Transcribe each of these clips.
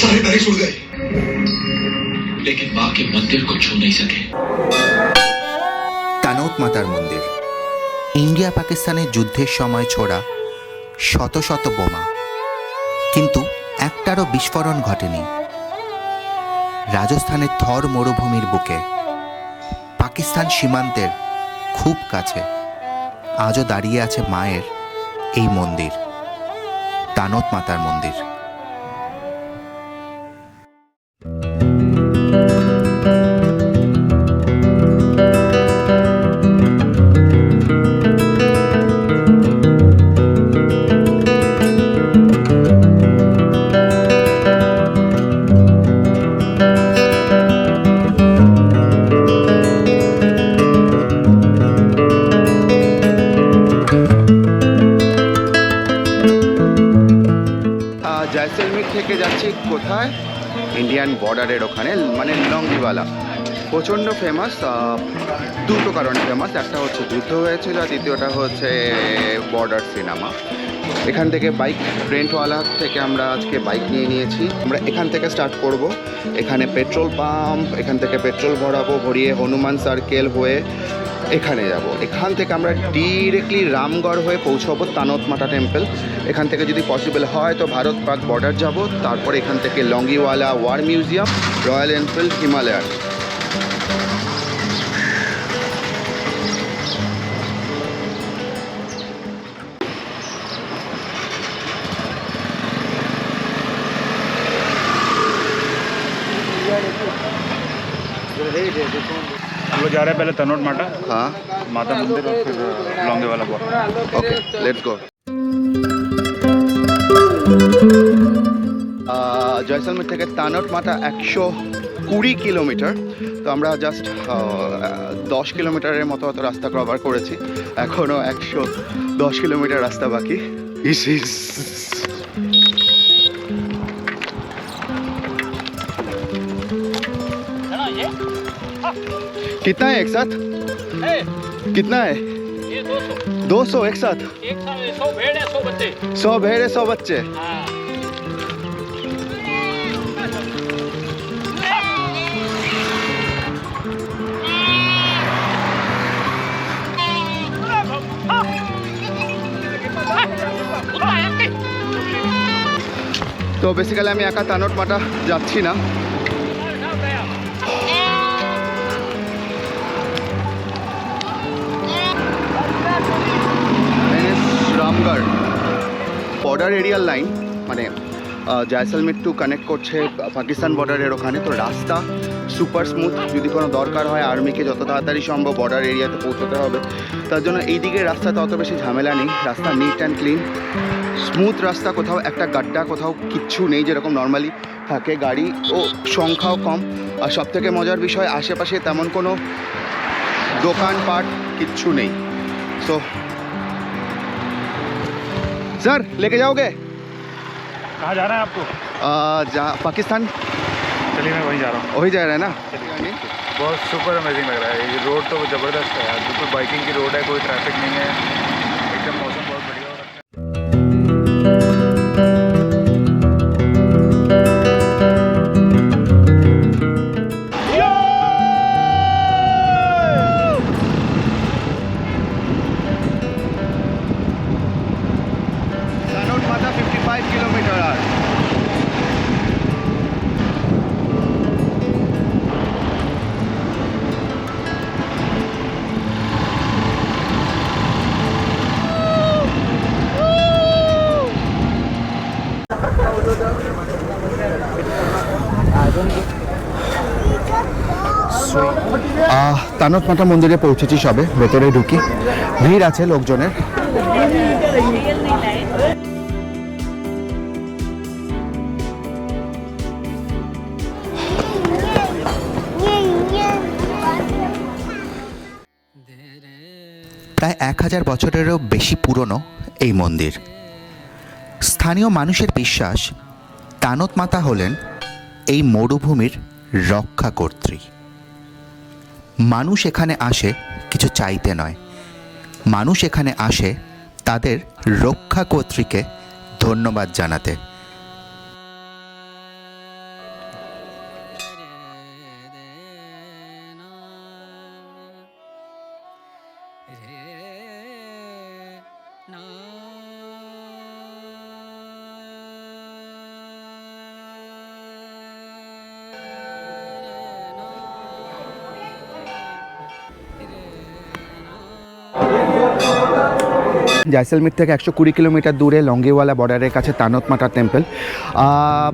सारे बैरिक्स उड़ गए, लेकिन माँ के मंदिर को छू नहीं सके। তানৌত মাতার মন্দির ইন্ডিয়া পাকিস্তানের যুদ্ধের সময় ছোড়া শত শত বোমা, কিন্তু একটারও বিস্ফোরণ ঘটেনি। রাজস্থানের থর মরুভূমির বুকে পাকিস্তান সীমান্তের খুব কাছে আজও দাঁড়িয়ে আছে মায়ের এই মন্দির, তানৌত মাতার মন্দির। জয়সলমীর থেকে যাচ্ছি কোথায়? ইন্ডিয়ান বর্ডারের ওখানে, মানে লঙ্গিওয়ালা। প্রচণ্ড ফেমাস, দুটো কারণে ফেমাস। একটা হচ্ছে যুদ্ধ হয়েছিল, আর দ্বিতীয়টা হচ্ছে বর্ডার সিনেমা। এখান থেকে বাইক রেন্টওয়ালা থেকে আমরা আজকে বাইক নিয়ে নিয়েছি। আমরা এখান থেকে স্টার্ট করব। এখানে পেট্রোল পাম্প, এখান থেকে পেট্রোল ভরাবো, ভরিয়ে হনুমান সার্কেল হয়ে এখানে যাব। এখান থেকে আমরা ডিরেক্টলি রামগড় হয়ে পৌঁছাবো তানৌত মাতা টেম্পল। এখান থেকে যদি পসিবল হয় তো ভারত পাক বর্ডার যাব, তারপরে এখান থেকে Longewala, war museum, Royal Enfield, Himalayan. हम लोग जा रहे हैं पहले तनौट माता, हाँ, माता मंदिर और फिर Longewala border. Okay, let's go. Jaisalmer থেকে তানৌত মাতা 120 কিলোমিটার। তো আমরা জাস্ট 10 কিলোমিটারের মতো রাস্তা কভার করেছি, এখনও 110 কিলোমিটার রাস্তা বাকি। कितना है एक साथ? कितना है? ये 200 200 एक साथ? एक साथ 100 भेड़ है 100 बच्चे। 100 भेड़ है, 100 बच्चे। हाँ তো বেসিক্যালি আমি একা তানৌত মাতা যাচ্ছি না। রামগড় বর্ডার এরিয়ার লাইন, মানে জয়সলমের টু কানেক্ট করছে পাকিস্তান বর্ডারের ওখানে। তো রাস্তা সুপার স্মুথ। যদি কোনো দরকার হয় আর্মিকে যত তাড়াতাড়ি সম্ভব বর্ডার এরিয়াতে পৌঁছতে হবে, তার জন্য এই দিকের রাস্তাতে অত বেশি ঝামেলা নেই। রাস্তা নিট অ্যান্ড ক্লিন, স্মুথ রাস্তা, কোথাও একটা গাড্ডা, কোথাও কিচ্ছু নেই যেরকম নর্মালি থাকে। গাড়ি ও সংখ্যাও কম। আর সবথেকে মজার বিষয়, আশেপাশে তেমন কোনো দোকানপাট কিচ্ছু নেই। সো सर लेके जाओगे? कहाँ जाना है आपको? पाकिस्तान। चलिए मैं वहीं जा रहा हूँ। वही जा रहा है ना? बहुत सुपर अमेजिंग लग रहा है। ये रोड तो ज़बरदस्त है यार, बिल्कुल बाइकिंग की रोड है, कोई ट्रैफिक नहीं है, एकदम मौसम बहुत बढ़िया हो रहा है। তানৌত মাতা 55 কিলোমিটার আর। তানৌত মাতা মন্দিরে পৌঁছেছি সবে, ভেতরে ঢুকি। ভিড় আছে লোকজনের। প্রায় 1000 বছরেরও বেশি পুরনো এই মন্দির। স্থানীয় মানুষের বিশ্বাস তানৌত মাতা হলেন এই মরুভূমির রক্ষাকর্ত্রী। মানুষ এখানে আসে কিছু চাইতে নয়, মানুষ এখানে আসে তাদের রক্ষাকর্ত্রীকে ধন্যবাদ জানাতে। জয়সলমীর থেকে 120 কিলোমিটার দূরে লঙ্গিওয়ালা বর্ডারের কাছে তানত মাতা টেম্পল।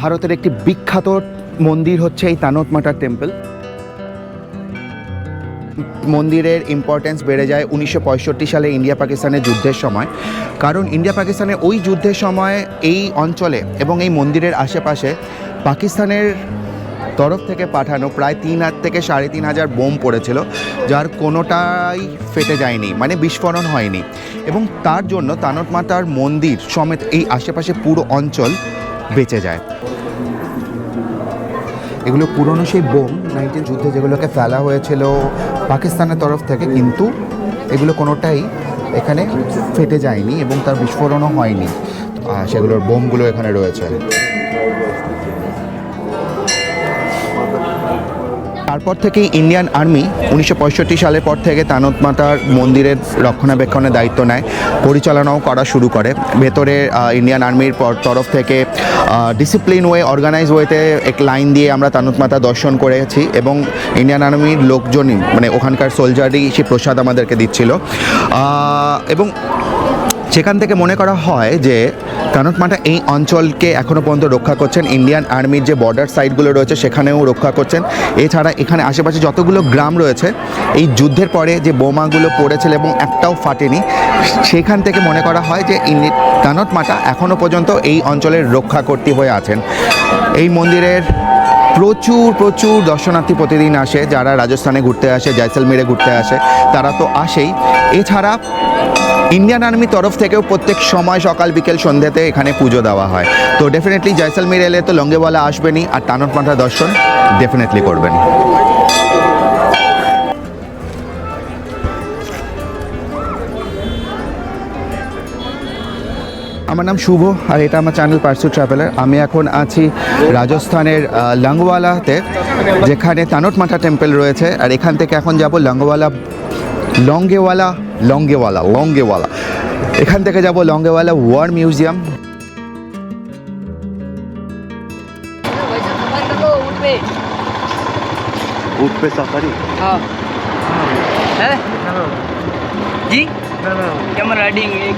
ভারতের একটি বিখ্যাত মন্দির হচ্ছে এই তানত মাতা টেম্পল। মন্দিরের ইম্পর্টেন্স বেড়ে যায় 1965 সালে ইন্ডিয়া পাকিস্তানের যুদ্ধের সময়, কারণ ইন্ডিয়া পাকিস্তানের ওই যুদ্ধের সময় এই অঞ্চলে এবং এই মন্দিরের আশেপাশে পাকিস্তানের তরফ থেকে পাঠানো প্রায় 3,000 থেকে 3,500 বোম পড়েছিল, যার কোনোটাই ফেটে যায়নি, মানে বিস্ফোরণ হয়নি। এবং তার জন্য তানত মাতার মন্দির সমেত এই আশেপাশে পুরো অঞ্চল বেঁচে যায়। এগুলো পুরনো সেই বোম 19 যুদ্ধে যেগুলোকে ফেলা হয়েছিল পাকিস্তানের তরফ থেকে, কিন্তু এগুলো কোনোটাই এখানে ফেটে যায়নি এবং তার বিস্ফোরণও হয়নি। সেগুলোর বোমগুলো এখানে রয়েছে। তারপর থেকে ইন্ডিয়ান আর্মি 1965 সালের পর থেকে তানত মাতার মন্দিরের রক্ষণাবেক্ষণের দায়িত্ব নেয়, পরিচালনাও করা শুরু করে। ভেতরে ইন্ডিয়ান আর্মির তরফ থেকে ডিসিপ্লিন ওয়ে, অর্গানাইজ ওয়েতে এক লাইন দিয়ে আমরা তানত মাতা দর্শন করেছি এবং ইন্ডিয়ান আর্মির লোকজনই, মানে ওখানকার সোলজারই সে প্রসাদ আমাদেরকে দিচ্ছিল। এবং সেখান থেকে মনে করা হয় যে তানত মাতা এই অঞ্চলকে এখনও পর্যন্ত রক্ষা করছেন। ইন্ডিয়ান আর্মির যে বর্ডার সাইডগুলো রয়েছে সেখানেও রক্ষা করছেন। এছাড়া এখানে আশেপাশে যতগুলো গ্রাম রয়েছে, এই যুদ্ধের পরে যে বোমাগুলো পড়েছিল এবং একটাও ফাটেনি, সেখান থেকে মনে করা হয় যে তানত মাতা এখনও পর্যন্ত এই অঞ্চলের রক্ষাকর্ত্রী হয়ে আছেন। এই মন্দিরের প্রচুর প্রচুর দর্শনার্থী প্রতিদিন আসে, যারা রাজস্থানে ঘুরতে আসে, জয়সলমীরে ঘুরতে আসে, তারা তো আসেই। এছাড়া ইন্ডিয়ান আর্মির তরফ থেকেও প্রত্যেক সময় সকাল বিকেল সন্ধ্যেতে এখানে পুজো দেওয়া হয়। তো ডেফিনেটলি জয়সলমীর এলে তো লঙ্গেওয়ালা আসবেনই, আর তানত মাতা দর্শন ডেফিনেটলি করবেন। আমার নাম শুভ, আর এটা আমার চ্যানেল পার্সু ট্রাভেলার। আমি এখন আছি রাজস্থানের লঙ্গওয়ালাতে, যেখানে তানত মাতা টেম্পল রয়েছে। আর এখান থেকে এখন যাব লঙ্গেওয়ালা এখান থেকে যাব লঙ্গেওয়ালা ওয়ার মিউজিয়াম। ऊँट पे सफारी हाँ है जी कैमरा राइडिंग एक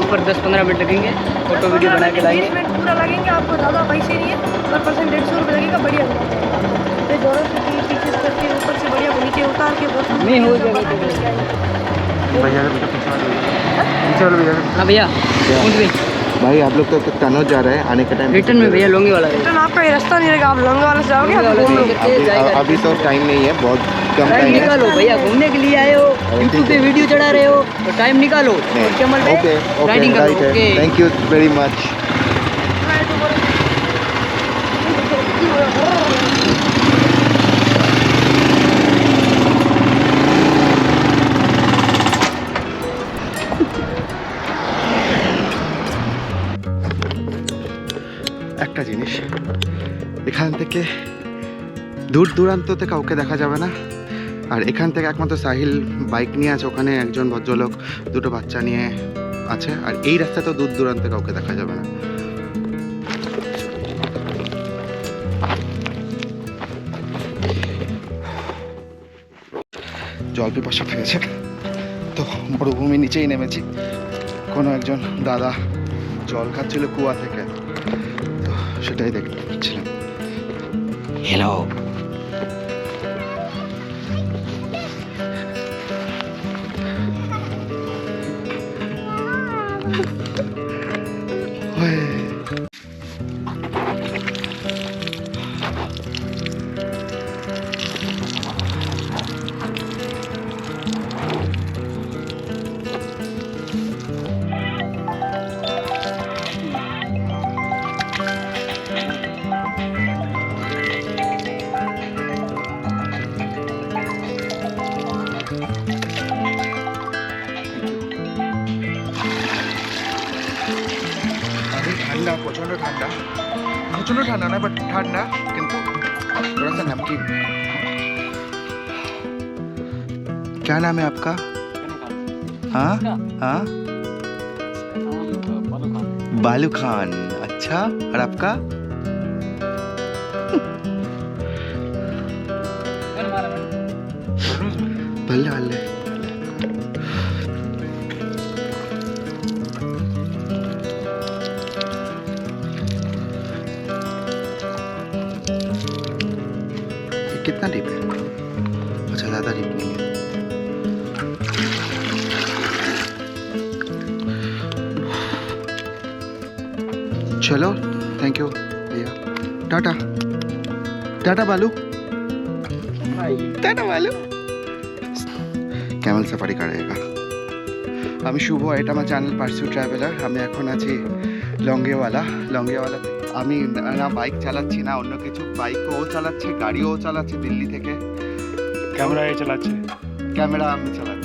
ऊपर 10-15 मिनट लगेंगे, फोटो वीडियो बना के लाएंगे। 20 मिनट पूरा लगेंगे, आपको ज़्यादा पैसे नहीं है, पर पर्सन 150 रुपये लगेगा। बढ़िया तो जोरों से पीछे करके ऊपर से बढ़िया नीचे उतार के बहुत नहीं हो जाएगा हाँ भैया ऊँट में भाई आप लोग तो तानोत जा रहे हैं, आने का टाइम रिटर्न में भैया लोंगे वाला रिटर्न आपका ये रास्ता नहीं रहेगा, आप लंगा वाला से जाओगे, आप घूम लोगे। अभी तो टाइम नहीं है, बहुत कम टाइम टाइम है। निकालो भैया, घूमने के लिए आए हो, यूट्यूब पे वीडियो चढ़ा रहे हो तो टाइम निकालो और कैमल पे ओके राइडिंग करो। Okay thank you very much. একটা জিনিস, এখান থেকে দূর দূরান্ততে কাউকে দেখা যাবে না, আর এখান থেকে একমাত্র সাহিল বাইক নিয়ে আছে, ওখানে একজন ভদ্রলোক দুটো বাচ্চা নিয়ে আছে, আর এই রাস্তাতেও দূর দূরান্তে কাউকে দেখা যাবে না। জল পিপাসা পেয়েছে, তো মরুভূমির নিচেই নেমেছি। কোনো একজন দাদা জল খাচ্ছিল কুয়া থেকে, তো সেটাই দেখছিলাম। হ্যালো, ঠান্ডা, প্রচন্ড ঠান্ডা, প্রচন্ড ঠান্ডা না, বাট ঠান্ডা, কিন্তু थोड़ा सा नमकीन। क्या नाम है आपका? हाँ हाँ बालू खान बालू खान, अच्छा। और आपका? भले भले। ये कितना डीप है? अच्छा, ज़्यादा डीप नहीं है। चलो, थैंक यू भैया, टाटा। टाटा बालू, টাটা বালু। ক্যামেল সাফারি করেগা। আমি শুভ, এটা আমার চ্যানেল পার্সু ট্রাভেলার। আমি এখন আছি লঙ্গেওয়ালাতে। আমি না বাইক চালাচ্ছি না অন্য কিছু, বাইকও ও চালাচ্ছে, গাড়িও ও চালাচ্ছে দিল্লি থেকে। कैमरा ये चलाচ্ছে ক্যামেরা আমি চালাচ্ছি।